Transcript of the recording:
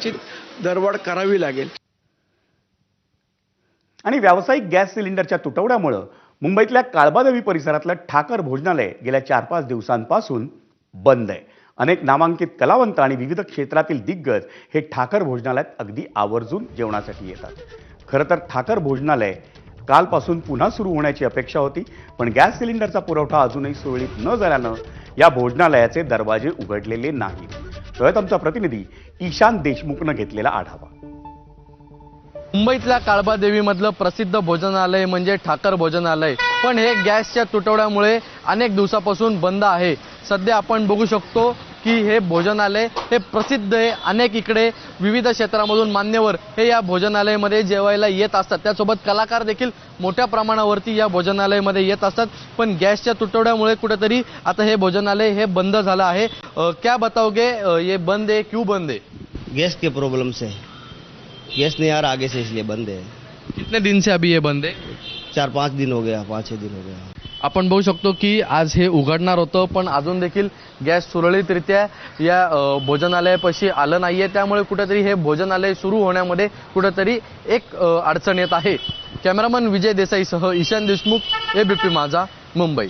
कदाचित दरवाढ करावी लागेल। आणि व्यावसायिक गॅस सिलेंडरच्या तुटवड्यामुळे मुंबईतल्या काळबादेवी परिसरातलं ठाकर भोजनालय गेल्या 4-5 दिवसांपासून बंद आहे। अनेक नामांकित कलावंत आणि विविध क्षेत्रातील दिग्गज हे ठाकर भोजनालयात अगदी आवर्जून जेवणासाठी येतात। खरं तर ठाकर भोजनालय कालपासून पुन्हा सुरू होण्याची अपेक्षा होती, पण गॅस सिलेंडरचा पुरवठा अजूनही सुरळीत न झाल्यानं या भोजनालयाचे दरवाजे उघडलेले नाहीत। कळत आमचा प्रतिनिधी ईशान देशमुखनं घेतलेला आढावा। मुंबईतल्या काळबादेवीमधलं प्रसिद्ध भोजनालय म्हणजे ठाकर भोजनालय, पण हे गॅसच्या तुटवड्यामुळे अनेक दिवसापासून बंद आहे। सध्या आपण बघू शकतो की हे भोजनालय हे प्रसिद्ध आहे। अनेक इकडे विविध क्षेत्रामधून मान्यवर हे या भोजनालयामध्ये जेवायला येत असतात। त्यासोबत कलाकार देखील मोठ्या प्रमाणावरती या भोजनालयामध्ये येत असतात, पण गॅसच्या तुटवड्यामुळे कुठेतरी आता हे भोजनालय हे बंद झालं आहे। क्या बताओगे, ये बंद है, क्यों बंद है? गैस के प्रॉब्लम से गैस नहीं आ रहा आगे से, इसलिए बंद है। कितने दिन से अभी ये बंद है? 4-5 दिन हो गया, 5-6 दिन हो गया। आपण बघू शकतो की आज हे उघडणार होतं, पण अजून देखील गॅस सुरळीतरित्या या भोजनालयापाशी आलं नाहीये। त्यामुळे कुठेतरी हे भोजनालय सुरू होण्यामध्ये कुठेतरी एक अडचण येत आहे। कॅमेरामन विजय देसाईसह ईशान देशमुख, एबीपी माझा, मुंबई।